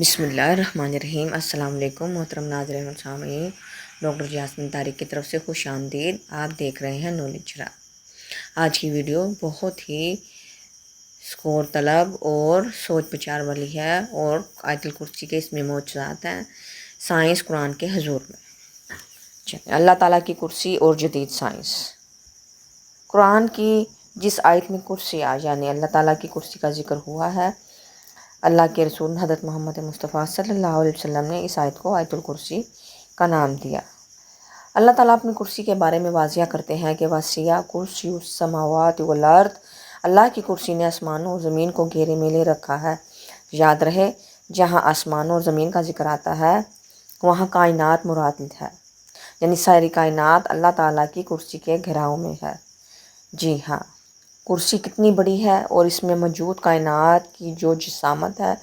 بسم اللہ الرحمن الرحیم۔ السلام علیکم محترم ناظرین و سامعین، ڈاکٹر جاسمین طارق کی طرف سے خوش آمدید۔ آپ دیکھ رہے ہیں نالج را۔ آج کی ویڈیو بہت ہی سکور طلب اور سوچ بچار والی ہے، اور آیت الکرسی کے اس میں معجزات ہیں سائنس قرآن کے حضور میں۔ اللہ تعالیٰ کی کرسی اور جدید سائنس۔ قرآن کی جس آیت میں کرسی یعنی اللہ تعالیٰ کی کرسی کا ذکر ہوا ہے، اللہ کے رسول حضرت محمد مصطفیٰ صلی اللہ علیہ وسلم نے اس آیت کو آیت الکرسی کا نام دیا۔ اللہ تعالیٰ اپنی کرسی کے بارے میں واضح کرتے ہیں کہ وسیع کرسی السماوات والارض، اللہ کی کرسی نے آسمانوں اور زمین کو گھیرے میں لے رکھا ہے۔ یاد رہے، جہاں آسمانوں اور زمین کا ذکر آتا ہے وہاں کائنات مراد ہے، یعنی ساری کائنات اللہ تعالیٰ کی کرسی کے گھیراؤ میں ہے۔ جی ہاں، کرسی کتنی بڑی ہے اور اس میں موجود کائنات کی جو جسامت ہے،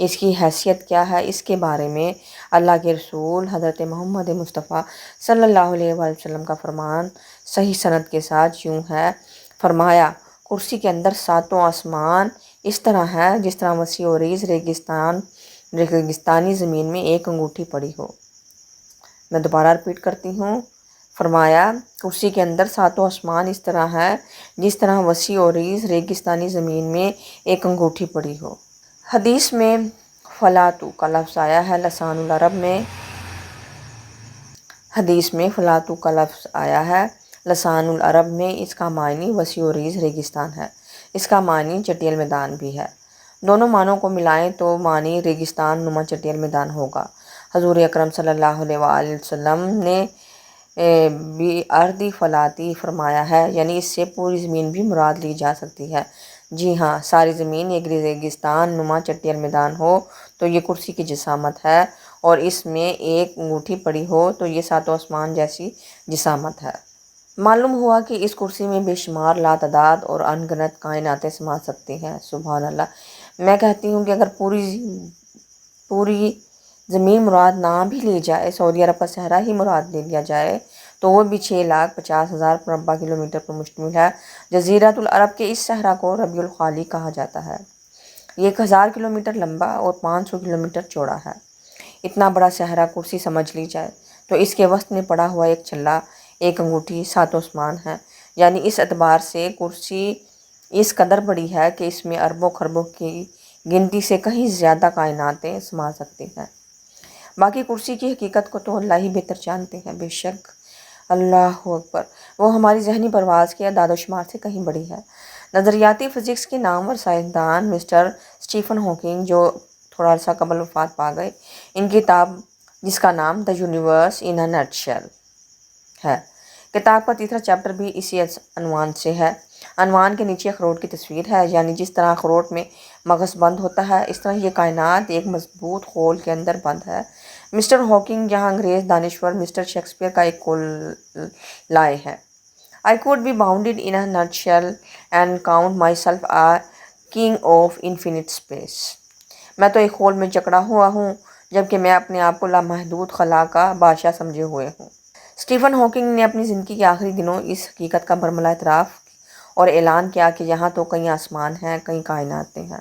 اس کی حیثیت کیا ہے، اس کے بارے میں اللہ کے رسول حضرت محمد مصطفیٰ صلی اللہ علیہ وآلہ وسلم کا فرمان صحیح سند کے ساتھ یوں ہے، فرمایا، کرسی کے اندر ساتوں آسمان اس طرح ہے جس طرح وسیع و عریض ریگستانی زمین میں ایک انگوٹھی پڑی ہو۔ میں دوبارہ ریپیٹ کرتی ہوں، فرمایا، کرسی کے اندر ساتوں آسمان اس طرح ہے جس طرح وسیع و عریض ریگستانی زمین میں ایک انگوٹھی پڑی ہو۔ حدیث میں فلاطو کا لفظ آیا ہے لسان العرب میں۔ حدیث میں فلاطو کا لفظ آیا ہے لسان العرب میں، اس کا معنی وسیع و عریض ریگستان ہے، اس کا معنی چٹیل میدان بھی ہے۔ دونوں معنوں کو ملائیں تو معنی ریگستان نما چٹیل میدان ہوگا۔ حضور اکرم صلی اللہ علیہ وآلہ وسلم نے بھی ارضی فلاتی فرمایا ہے، یعنی اس سے پوری زمین بھی مراد لی جا سکتی ہے۔ جی ہاں، ساری زمین ایک ریگستان نما چٹیل میدان ہو تو یہ کرسی کی جسامت ہے، اور اس میں ایک انگوٹھی پڑی ہو تو یہ ساتوں آسمان جیسی جسامت ہے۔ معلوم ہوا کہ اس کرسی میں بے شمار لاتعداد اور ان گنت کائناتیں سما سکتی ہیں۔ سبحان اللہ۔ میں کہتی ہوں کہ اگر پوری زمین مراد نہ بھی لی جائے، سعودی عرب کا صحرا ہی مراد لے لیا جائے، تو وہ بھی 6,50,000 مربع کلومیٹر پر مشتمل ہے۔ جزیرۃ العرب کے اس صحرا کو ربیع الخالی کہا جاتا ہے۔ یہ 1000 کلومیٹر لمبا اور 500 کلومیٹر چوڑا ہے۔ اتنا بڑا صحرا کرسی سمجھ لی جائے تو اس کے وسط میں پڑا ہوا ایک چھلا، ایک انگوٹھی، ساتوں آسمان ہے، یعنی اس اعتبار سے کرسی اس قدر بڑی ہے کہ اس میں اربوں خربوں کی گنتی سے کہیں زیادہ کائناتیں سما سکتی ہیں۔ باقی کرسی کی حقیقت کو تو اللہ ہی بہتر جانتے ہیں، بے شک، اللہ اکبر، وہ ہماری ذہنی پرواز کے اعداد و شمار سے کہیں بڑی ہے۔ نظریاتی فزکس کے نامور سائنسدان مسٹر اسٹیفن ہاکنگ، جو تھوڑا عرصہ قبل وفات پا گئے، ان کی کتاب جس کا نام the universe in a nut shell ہے، کتاب کا تیسرا چیپٹر بھی اسی عنوان سے ہے۔ عنوان کے نیچے اخروٹ کی تصویر ہے، یعنی جس طرح اخروٹ میں مغز بند ہوتا ہے، اس طرح یہ کائنات ایک مضبوط خول کے اندر بند ہے۔ مسٹر ہاکنگ یہاں انگریز دانشور مسٹر شیکسپیئر کا ایک قول لائے ہیں: I could be bounded in a nutshell and count myself a king of infinite space۔ میں تو ایک خول میں جکڑا ہوا ہوں، جبکہ میں اپنے آپ کو لامحدود خلا کا بادشاہ سمجھے ہوئے ہوں۔ اسٹیفن ہاکنگ نے اپنی زندگی کے آخری دنوں اس حقیقت کا برملا اعتراف اور اعلان کیا کہ یہاں تو کئی آسمان ہیں، کئی کائناتیں ہیں۔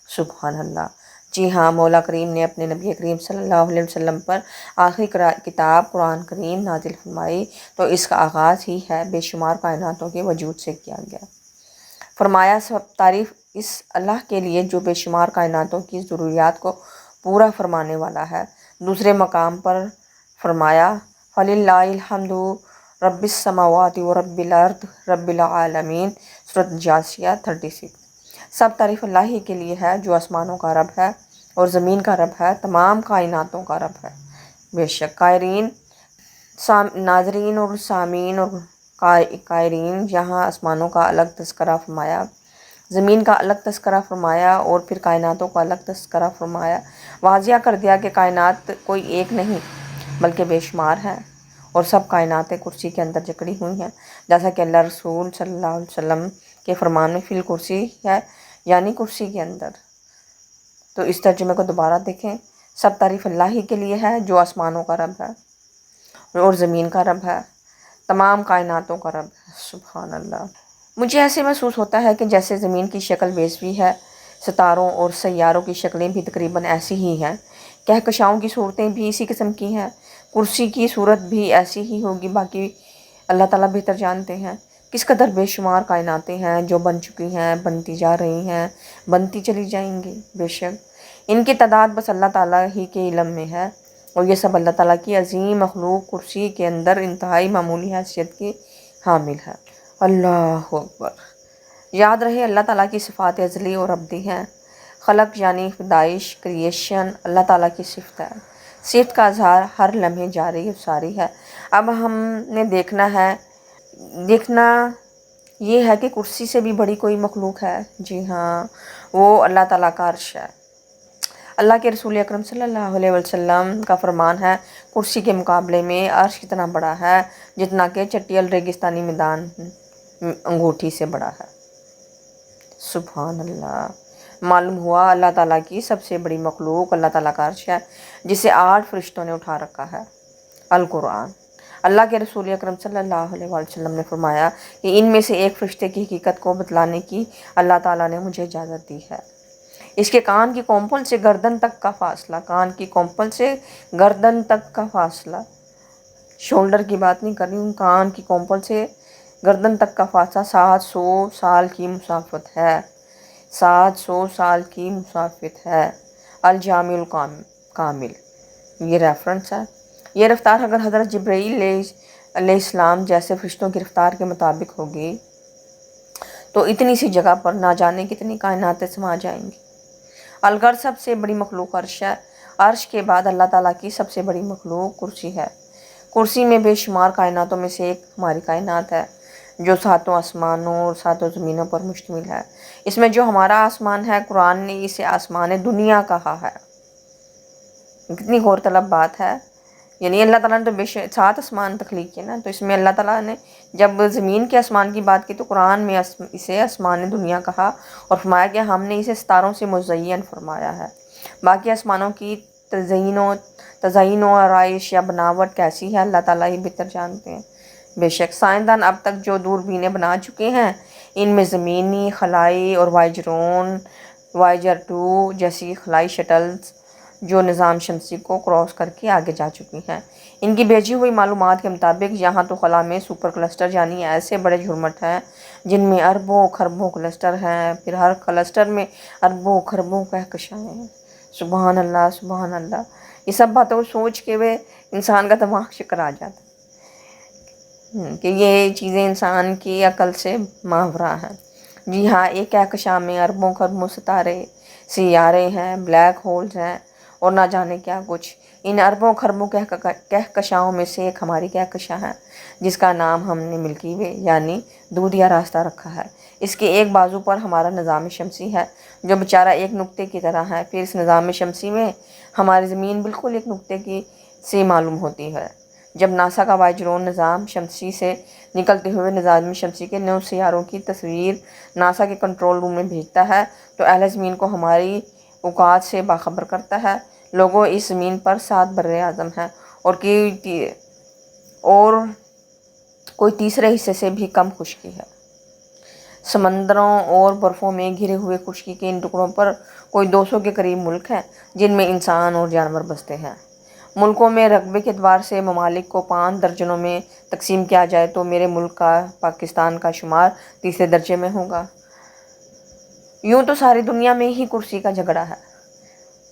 سبحان اللہ۔ جی ہاں، مولا کریم نے اپنے نبی کریم صلی اللہ علیہ وسلم پر آخری کتاب قرآن کریم نازل فرمائی تو اس کا آغاز ہی ہے بے شمار کائناتوں کے وجود سے کیا گیا۔ فرمایا، سب تعریف اس اللہ کے لیے جو بے شمار کائناتوں کی ضروریات کو پورا فرمانے والا ہے۔ دوسرے مقام پر فرمایا، فَلِلَّهِ الْحَمْدُ رَبِّ السَّمَاوَاتِ وَرَبِّ الْأَرْضِ رَبِّ الْعَالَمِينَ۔ سورۃ جاثیہ 36۔ سب تعریف اللہ ہی کے لیے ہے جو آسمانوں کا رب ہے اور زمین کا رب ہے، تمام کائناتوں کا رب ہے۔ بے شک، ناظرین اور سامعین اور قائرین، یہاں آسمانوں کا الگ تذکرہ فرمایا، زمین کا الگ تذکرہ فرمایا اور پھر کائناتوں کا الگ تذکرہ فرمایا۔ واضح کر دیا کہ کائنات کوئی ایک نہیں بلکہ بے شمار ہے، اور سب کائناتیں کرسی کے اندر جکڑی ہوئی ہیں، جیسا کہ اللہ رسول صلی اللہ علیہ وسلم کے فرمان میں فی الکرسی ہے، یعنی کرسی کے اندر۔ تو اس ترجمے کو دوبارہ دیکھیں، سب تعریف اللہ ہی کے لیے ہے جو آسمانوں کا رب ہے اور زمین کا رب ہے، تمام کائناتوں کا رب ہے۔ سبحان اللہ۔ مجھے ایسے محسوس ہوتا ہے کہ جیسے زمین کی شکل بیضوی ہے، ستاروں اور سیاروں کی شکلیں بھی تقریباً ایسی ہی ہیں، کہکشاؤں کی صورتیں بھی اسی قسم کی ہیں، کرسی کی صورت بھی ایسی ہی ہوگی، باقی اللہ تعالیٰ بہتر جانتے ہیں۔ کس قدر بے شمار کائناتیں ہیں جو بن چکی ہیں، بنتی جا رہی ہیں، بنتی چلی جائیں گی، بے شک ان کی تعداد بس اللہ تعالیٰ ہی کے علم میں ہے، اور یہ سب اللہ تعالیٰ کی عظیم مخلوق کرسی کے اندر انتہائی معمولی حیثیت کی حامل ہے۔ اللہ اکبر۔ یاد رہے اللہ تعالیٰ کی صفات ازلی اور ابدی ہیں۔ خلق یعنی پیدائش، کریشن اللہ تعالیٰ کی صفت ہے۔ صفت کا اظہار ہر لمحے جاری و ساری ہے۔ اب ہم نے دیکھنا یہ ہے کہ کرسی سے بھی بڑی کوئی مخلوق ہے۔ جی ہاں، وہ اللہ تعالیٰ کا عرش ہے۔ اللہ کے رسول اکرم صلی اللہ علیہ وسلم کا فرمان ہے، کرسی کے مقابلے میں عرش اتنا بڑا ہے جتنا کہ چٹیل ریگستانی میدان انگوٹھی سے بڑا ہے۔ سبحان اللہ۔ معلوم ہوا اللہ تعالیٰ کی سب سے بڑی مخلوق اللہ تعالیٰ کا عرش ہے، جسے 8 فرشتوں نے اٹھا رکھا ہے۔ القرآن۔ اللہ کے رسول اکرم صلی اللہ علیہ وسلم نے فرمایا کہ ان میں سے ایک فرشتے کی حقیقت کو بتلانے کی اللہ تعالیٰ نے مجھے اجازت دی ہے۔ اس کے کان کی کونپل سے گردن تک کا فاصلہ، کان کی کونپل سے گردن تک کا فاصلہ، شولڈر کی بات نہیں کر رہی ہوں، کان کی کونپل سے گردن تک کا فاصلہ 700 سال کی مسافت ہے۔ 700 سال کی مسافت ہے۔ الجامع الکامل، یہ ریفرنس ہے۔ یہ رفتار اگر حضرت جبرائیل علیہ السلام جیسے فرشتوں کی رفتار کے مطابق ہوگی تو اتنی سی جگہ پر نہ جانے کتنی کائناتیں سما جائیں گی۔ الغرض سب سے بڑی مخلوق عرش ہے۔ عرش کے بعد اللہ تعالیٰ کی سب سے بڑی مخلوق کرسی ہے۔ کرسی میں بے شمار کائناتوں میں سے ایک ہماری کائنات ہے، جو 7 آسمانوں اور 7 زمینوں پر مشتمل ہے۔ اس میں جو ہمارا آسمان ہے، قرآن نے اسے آسمان دنیا کہا ہے۔ کتنی غور طلب بات ہے، یعنی اللہ تعالیٰ نے تو 7 آسمان تخلیق کیے نا، تو اس میں اللہ تعالیٰ نے جب زمین کے آسمان کی بات کی تو قرآن میں اسے آسمان دنیا کہا، اور فرمایا کہ ہم نے اسے ستاروں سے مزین فرمایا ہے۔ باقی آسمانوں کی تزئین و آرائش یا بناوٹ کیسی ہے اللہ تعالیٰ ہی بہتر جانتے ہیں۔ بے شک سائنسدان اب تک جو دوربینیں بنا چکے ہیں، ان میں زمینی خلائی اور وائجر 2 جیسی خلائی شٹلز جو نظام شمسی کو کراس کر کے آگے جا چکی ہیں، ان کی بھیجی ہوئی معلومات کے مطابق یہاں تو خلا میں سپر کلسٹر یعنی ایسے بڑے جھرمٹ ہیں جن میں اربوں خربوں کلسٹر ہیں، پھر ہر کلسٹر میں اربوں خربوں کہکشائیں ہیں۔ سبحان اللہ، سبحان اللہ۔ یہ سب باتوں کو سوچ کے وہ انسان کا دماغ چکر آ جاتا ہے کہ یہ چیزیں انسان کی عقل سے ماورا ہیں۔ جی ہاں، ایک کہکشاں میں اربوں خربوں ستارے، سیارے ہیں، بلیک ہولز ہیں اور نہ جانے کیا کچھ۔ ان اربوں خربوں کہکشاؤں میں سے ایک ہماری کہکشاں ہے، جس کا نام ہم نے ملکی وے یعنی دودھیا راستہ رکھا ہے۔ اس کے ایک بازو پر ہمارا نظام شمسی ہے، جو بیچارہ ایک نقطے کی طرح ہے۔ پھر اس نظام شمسی میں ہماری زمین بالکل ایک نقطے کی سے معلوم ہوتی ہے۔ جب ناسا کا وائجرون نظام شمسی سے نکلتے ہوئے نظام شمسی کے 9 سیاروں کی تصویر ناسا کے کنٹرول روم میں بھیجتا ہے تو اہل زمین کو ہماری اوقات سے باخبر کرتا ہے۔ لوگوں، اس زمین پر 7 بر اعظم ہیں اور کوئی تیسرے حصے سے بھی کم خشکی ہے۔ سمندروں اور برفوں میں گھرے ہوئے خشکی کے ان ٹکڑوں پر کوئی 200 کے قریب ملک ہیں، جن میں انسان اور جانور بستے ہیں۔ ملکوں میں رقبے کے اعتبار سے ممالک کو 5 درجنوں میں تقسیم کیا جائے تو میرے ملک کا، پاکستان کا شمار تیسرے درجے میں ہوگا۔ یوں تو ساری دنیا میں ہی کرسی کا جھگڑا ہے۔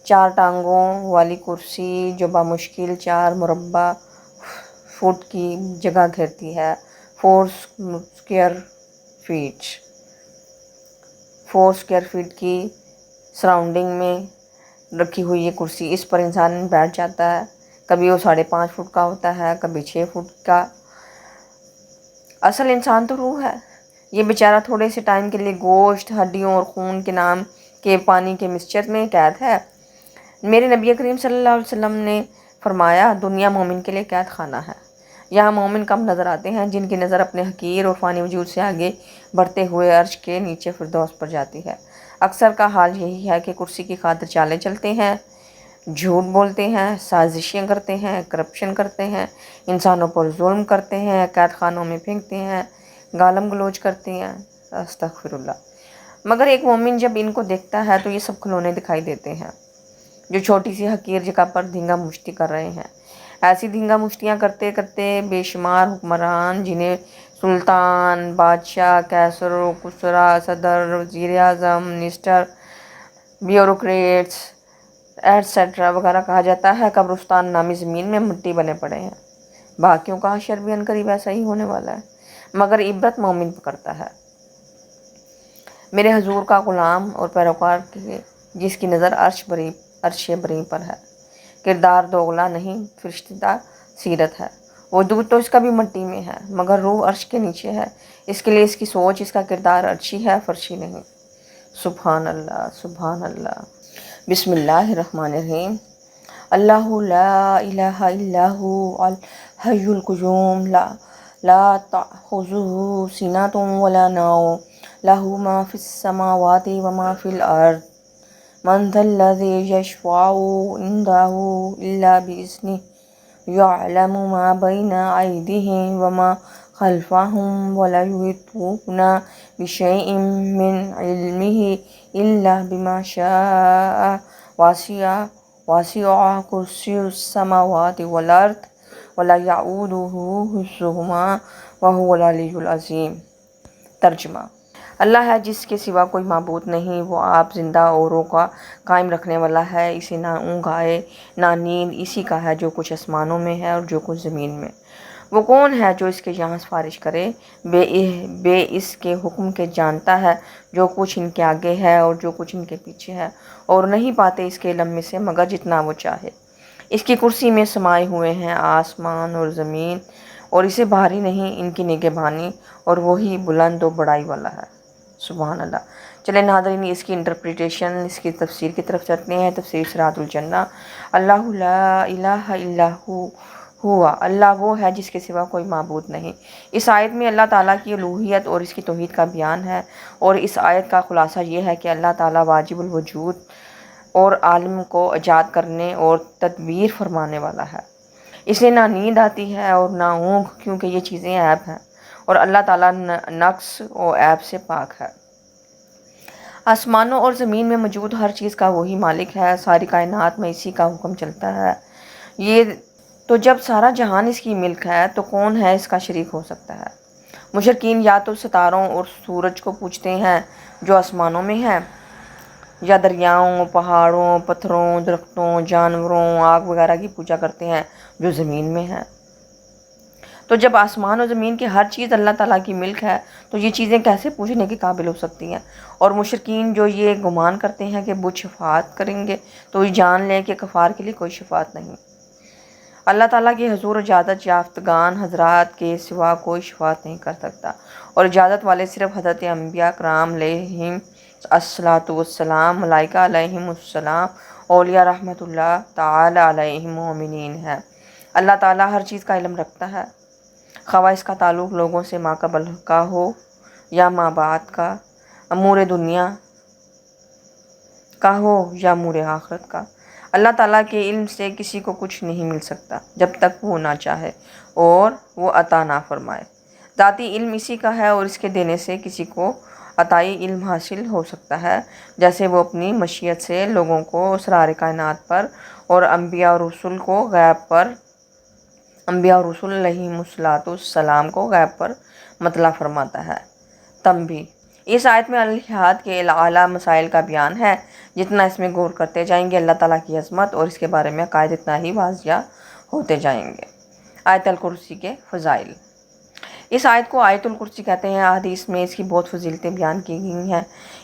4 ٹانگوں والی کرسی جو بمشکل 4 مربع فٹ کی جگہ گھیرتی ہے۔ 4 اسکوائر فٹ کی سراؤنڈنگ میں رکھی ہوئی یہ کرسی، اس پر انسان بیٹھ جاتا ہے۔ کبھی وہ 5.5 فٹ کا ہوتا ہے، کبھی 6 فٹ کا۔ اصل انسان تو روح ہے، یہ بیچارہ تھوڑے سے ٹائم کے لیے گوشت، ہڈیوں اور خون کے نام کے پانی کے مسچر میں قید ہے۔ میرے نبی کریم صلی اللہ علیہ وسلم نے فرمایا، دنیا مومن کے لیے قید خانہ ہے۔ یہاں مومن کم نظر آتے ہیں، جن کی نظر اپنے حقیر اور فانی وجود سے آگے بڑھتے ہوئے عرش کے نیچے فردوس پر جاتی ہے۔ اکثر کا حال یہی ہے کہ کرسی کی خاطر چالیں چلتے ہیں، جھوٹ بولتے ہیں، سازشیں کرتے ہیں، کرپشن کرتے ہیں، انسانوں پر ظلم کرتے ہیں، قید خانوں میں پھینکتے ہیں، گالم گلوچ کرتے ہیں۔ استغفر اللہ۔ مگر ایک مومن جب ان کو دیکھتا ہے تو یہ سب کھلونے دکھائی دیتے ہیں جو چھوٹی سی حقیر جگہ پر دھینگا مشتی کر رہے ہیں۔ ایسی دھینگا مشتیاں کرتے کرتے بے شمار حکمران، جنہیں سلطان، بادشاہ، قیصر و کسریٰ، صدر، وزیر اعظم، منسٹر، بیوروکریٹس ایٹسیٹرا وغیرہ کہا جاتا ہے، قبرستان نامی زمین میں مٹی بنے پڑے ہیں۔ باقیوں کا حشر بھی عنقریب ایسا ہی ہونے والا ہے، مگر عبرت مومن پکڑتا ہے۔ میرے حضور کا غلام اور پیروکار جس کی نظر عرش بری پر ہے، کردار دوغلا نہیں، فرشتہ سیرت ہے۔ وجود تو اس کا بھی مٹی میں ہے، مگر روح عرش کے نیچے ہے، اس کے لیے اس کی سوچ، اس کا کردار عرشی ہے، فرشی نہیں۔ سبحان اللہ، سبحان اللہ۔ بسم اللہ الرحمن الرحیم۔ اللہ لا الہ الا ہو الحی القیوم لا تأخذہ سنۃ ولا نوم لہ ما فی السماوات وما فی الارض من ذا الذی یشفع عندہ الا بإذنہ یعلم ما بین ایدیہم وما خلفہم ولا یحیطون بشیء من علمہ الا بما شاء وسع کرسیہ السماوات والارض ولا یعودہ حفظہما وہو العلی العظیم۔ ترجمہ: اللہ ہے جس کے سوا کوئی معبود نہیں، وہ آپ زندہ اوروں کا قائم رکھنے والا ہے، اسے نہ اونگ آئے نہ نیند، اسی کا ہے جو کچھ آسمانوں میں ہے اور جو کچھ زمین میں۔ وہ کون ہے جو اس کے یہاں سفارش کرے؟ بے اس کے حکم کے جانتا ہے جو کچھ ان کے آگے ہے اور جو کچھ ان کے پیچھے ہے، اور نہیں پاتے اس کے علم میں سے مگر جتنا وہ چاہے۔ اس کی کرسی میں سمائے ہوئے ہیں آسمان اور زمین، اور اسے بھاری نہیں ان کی نگہبانی، اور وہی بلند و بڑائی والا ہے۔ سبحان اللہ۔ چلیں ناظرین، اس کی انٹرپریٹیشن، اس کی تفسیر کی طرف چلتے ہیں۔ تفسیر سراج الجنہ۔ اللہ لا الہ الا ہوا، اللہ وہ ہے جس کے سوا کوئی معبود نہیں۔ اس آیت میں اللہ تعالیٰ کی الوہیت اور اس کی توحید کا بیان ہے، اور اس آیت کا خلاصہ یہ ہے کہ اللہ تعالیٰ واجب الوجود اور عالم کو ایجاد کرنے اور تدبیر فرمانے والا ہے۔ اسے نہ نیند آتی ہے اور نہ اونگ، کیونکہ یہ چیزیں عیب ہیں، اور اللہ تعالیٰ نقص و عیب سے پاک ہے۔ آسمانوں اور زمین میں موجود ہر چیز کا وہی مالک ہے، ساری کائنات میں اسی کا حکم چلتا ہے۔ یہ تو جب سارا جہان اس کی ملک ہے تو کون ہے اس کا شریک ہو سکتا ہے؟ مشرکین یا تو ستاروں اور سورج کو پوجتے ہیں جو آسمانوں میں ہیں، یا دریاؤں، پہاڑوں، پتھروں، درختوں، جانوروں، آگ وغیرہ کی پوجا کرتے ہیں جو زمین میں ہیں۔ تو جب آسمان اور زمین کی ہر چیز اللہ تعالیٰ کی ملک ہے تو یہ چیزیں کیسے پوجنے کے قابل ہو سکتی ہیں؟ اور مشرکین جو یہ گمان کرتے ہیں کہ بت شفاعت کریں گے تو یہ جان لیں کہ کفار کے لیے کوئی شفاعت نہیں۔ اللہ تعالیٰ کے حضور اجازت یافتگان حضرات کے سوا کوئی شفاعت نہیں کر سکتا، اور اجازت والے صرف حضرت انبیاء کرام علیہم الصلاۃ والسلام، ملائکہ علیہم السلام، اولیاء رحمۃ اللہ تعالی علیہم مومنین ہیں۔ اللہ تعالیٰ ہر چیز کا علم رکھتا ہے، خواہ اس کا تعلق لوگوں سے ما قبل کا ہو یا ما بعد کا، امور دنیا کا ہو یا امور آخرت کا۔ اللہ تعالیٰ کے علم سے کسی کو کچھ نہیں مل سکتا جب تک وہ نہ چاہے اور وہ عطا نہ فرمائے۔ ذاتی علم اسی کا ہے، اور اس کے دینے سے کسی کو عطائی علم حاصل ہو سکتا ہے، جیسے وہ اپنی مشیت سے لوگوں کو اسرار کائنات پر اور انبیاء اور رسول کو غیب پر، انبیاء اور رسول علیہم السلام کو غیب پر مطلع فرماتا ہے۔ تنبیہ: اس آیت میں الہیات کے اعلیٰ مسائل کا بیان ہے۔ جتنا اس میں غور کرتے جائیں گے اللہ تعالیٰ کی عظمت اور اس کے بارے میں عقائد اتنا ہی واضح ہوتے جائیں گے۔ آیت الکرسی کے فضائل۔ اس آیت کو آیت الکرسی کہتے ہیں۔ احادیث میں اس کی بہت فضیلتیں بیان کی گئی ہیں،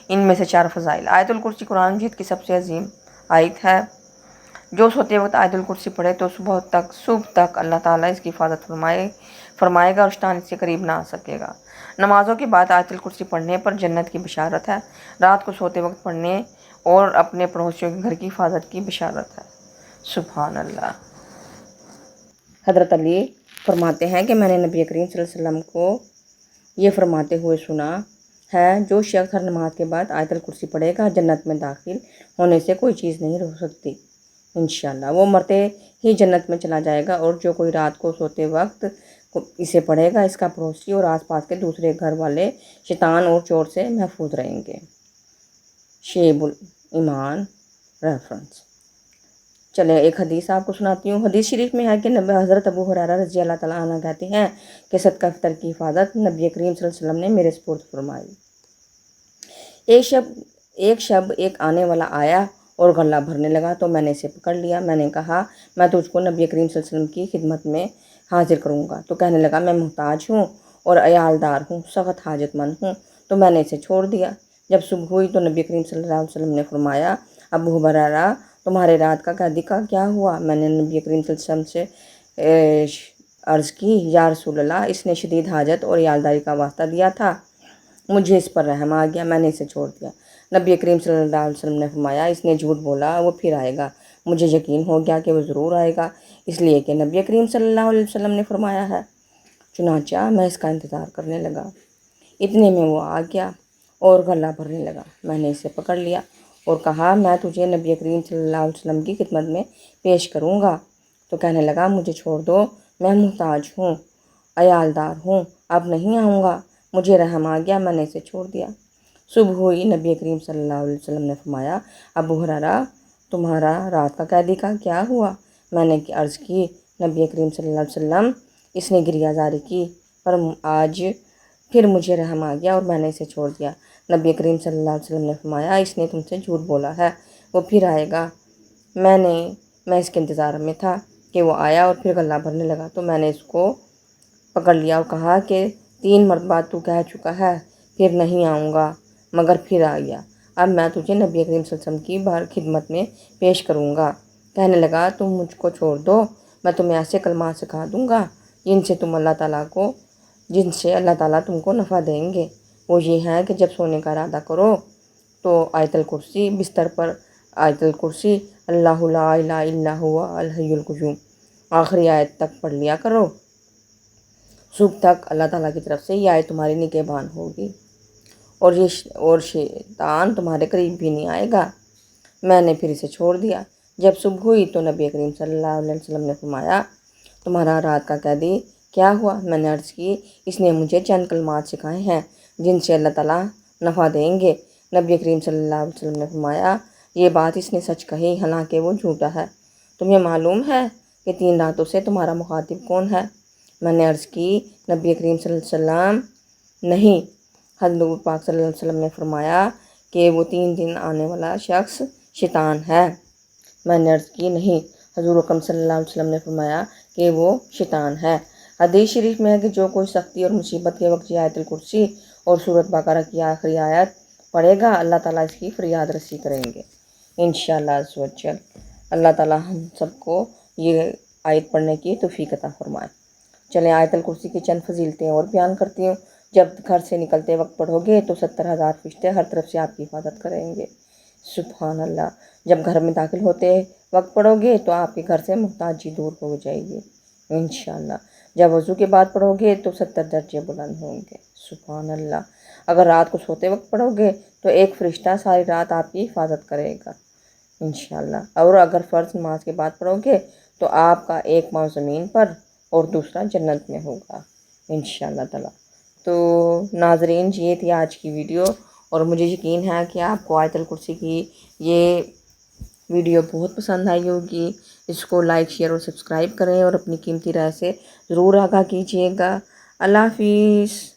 ان میں سے 4 فضائل۔ آیت الکرسی قرآن مجید کی سب سے عظیم آیت ہے۔ جو سوتے وقت آیت الکرسی پڑھے تو صبح تک اللہ تعالیٰ اس کی حفاظت فرمائے گا اور شیطان اس سے قریب نہ آ سکے گا۔ نمازوں کے بعد آیت الکرسی پڑھنے پر جنت کی بشارت ہے۔ رات کو سوتے وقت پڑھنے اور اپنے پڑوسیوں کے گھر کی حفاظت کی بشارت ہے۔ سبحان اللہ۔ حضرت علی فرماتے ہیں کہ میں نے نبی کریم صلی اللہ علیہ وسلم کو یہ فرماتے ہوئے سنا ہے، جو شخص ہر نماز کے بعد آیت الکرسی پڑھے گا جنت میں داخل ہونے سے کوئی چیز نہیں روک سکتی۔ انشاءاللہ وہ مرتے ہی جنت میں چلا جائے گا، اور جو کوئی رات کو سوتے وقت اسے پڑھے گا اس کا پڑوسی اور آس پاس کے دوسرے گھر والے شیطان اور چور سے محفوظ رہیں گے۔ شیب الایمان ریفرنس۔ چلیں ایک حدیث آپ کو سناتی ہوں۔ حدیث شریف میں ہے کہ حضرت ابو ہریرہ رضی اللہ تعالیٰ عنہ کہتے ہیں کہ صدقہ فطر کی حفاظت نبی کریم صلی اللہ علیہ وسلم نے میرے سپرد فرمائی۔ ایک شب ایک آنے والا آیا اور غلہ بھرنے لگا تو میں نے اسے پکڑ لیا۔ میں نے کہا میں تجھ کو نبی کریم صلی اللہ علیہ وسلم کی خدمت میں حاضر کروں گا۔ تو کہنے لگا میں محتاج ہوں اور عیالدار ہوں، سخت حاجت مند ہوں۔ تو میں نے اسے چھوڑ دیا۔ جب صبح ہوئی تو نبی کریم صلی اللہ علیہ وسلم نے فرمایا ابو ہریرہ تمہارے رات کا قیدی کا کیا ہوا؟ میں نے نبی کریم صلی اللہ علیہ وسلم سے عرض کی یا رسول اللہ اس نے شدید حاجت اور عیالداری کا واسطہ دیا تھا، مجھے اس پر رحم آ گیا، میں نے اسے چھوڑ دیا۔ نبی کریم صلی اللہ علیہ وسلم نے فرمایا اس نے جھوٹ بولا، وہ پھر آئے گا۔ مجھے یقین ہو گیا کہ وہ ضرور آئے گا، اس لیے کہ نبی کریم صلی اللہ علیہ وسلم نے فرمایا ہے۔ چنانچہ میں اس کا انتظار کرنے لگا، اتنے میں وہ آ گیا اور غلہ بھرنے لگا۔ میں نے اسے پکڑ لیا اور کہا میں تجھے نبی کریم صلی اللہ علیہ وسلم کی خدمت میں پیش کروں گا۔ تو کہنے لگا مجھے چھوڑ دو، میں محتاج ہوں، عیالدار ہوں، اب نہیں آؤں گا۔ مجھے رحم آ گیا، میں نے اسے چھوڑ دیا۔ صبح ہوئی، نبی کریم صلی اللہ علیہ وسلم نے فرمایا ابو ہریرہ تمہارا رات کا قیدی کا کیا ہوا؟ میں نے عرض کی نبی کریم صلی اللہ علیہ وسلم اس نے گریہ زاری کی پر آج پھر مجھے رحم آ گیا اور میں نے اسے چھوڑ دیا۔ نبی کریم صلی اللہ علیہ وسلم نے فرمایا اس نے تم سے جھوٹ بولا ہے، وہ پھر آئے گا۔ میں اس کے انتظار میں تھا کہ وہ آیا اور پھر غلہ بھرنے لگا تو میں نے اس کو پکڑ لیا اور کہا کہ 3 مرتبہ تو کہہ چکا ہے پھر نہیں آؤں گا، مگر پھر آ گیا۔ اب میں تجھے نبی کریم صلی اللہ علیہ وسلم کی خدمت میں پیش کروں گا۔ کہنے لگا تم مجھ کو چھوڑ دو، میں تمہیں ایسے کلمات سکھا دوں گا جن سے اللہ تعالیٰ تم کو نفع دیں گے۔ وہ یہ ہے کہ جب سونے کا ارادہ کرو تو آیت الکرسی، بستر پر آیت الکرسی، اللہ لا الہ الا هو الحی القیوم آخری آیت تک پڑھ لیا کرو۔ صبح تک اللہ تعالیٰ کی طرف سے یہ آیت تمہاری نگہبان ہوگی اور شیطان تمہارے قریب بھی نہیں آئے گا۔ میں نے پھر اسے چھوڑ دیا۔ جب صبح ہوئی تو نبی کریم صلی اللہ علیہ وسلم نے فرمایا تمہارا رات کا قیدی کیا ہوا؟ میں نے عرض کی اس نے مجھے چند کلمات سکھائے ہیں جن سے اللہ تعالیٰ نفع دیں گے۔ نبی کریم صلی اللہ علیہ وسلم نے فرمایا یہ بات اس نے سچ کہی، حالانکہ وہ جھوٹا ہے۔ تمہیں معلوم ہے کہ 3 راتوں سے تمہارا مخاطب کون ہے؟ میں نے عرض کی نبی کریم صلی اللہ علیہ وسلم نہیں۔ حضور پاک صلی اللہ علیہ وسلم نے فرمایا کہ وہ 3 دن آنے والا شخص شیطان ہے۔ میں نے عرض کی نہیں۔ حضور اکرم صلی اللہ علیہ وسلم نے فرمایا کہ وہ شیطان ہے۔ حدیث شریف میں ہے کہ جو کوئی سختی اور مصیبت کے وقت آیت الکرسی اور سورۃ بقرہ کی آخری آیت پڑھے گا اللہ تعالیٰ اس کی فریاد رسی کریں گے انشاءاللہ عز و جل۔ اللہ تعالیٰ ہم سب کو یہ آیت پڑھنے کی توفیق عطا فرمائے۔ چلیں آیت الکرسی کی چند فضیلتیں اور بیان کرتی ہوں۔ جب گھر سے نکلتے وقت پڑھو گے تو 70,000 فرشتے ہر طرف سے آپ کی حفاظت کریں گے، سبحان اللہ۔ جب گھر میں داخل ہوتے وقت پڑھو گے تو آپ کے گھر سے محتاجی دور ہو جائے گی انشاءاللہ۔ جب وضو کے بعد پڑھو گے تو 70 درجے بلند ہوں گے، سبحان اللہ۔ اگر رات کو سوتے وقت پڑھو گے تو ایک فرشتہ ساری رات آپ کی حفاظت کرے گا انشاءاللہ۔ اور اگر فرض نماز کے بعد پڑھو گے تو آپ کا ایک پاؤں زمین پر اور دوسرا جنت میں ہوگا انشاءاللہ تعالیٰ۔ تو ناظرین یہ تھی آج کی ویڈیو، اور مجھے یقین ہے کہ آپ کو آیت الکرسی کی یہ ویڈیو بہت پسند آئی ہوگی۔ اس کو لائک، شیئر اور سبسکرائب کریں اور اپنی قیمتی رائے سے ضرور آگاہ کیجیے گا۔ اللہ حافظ۔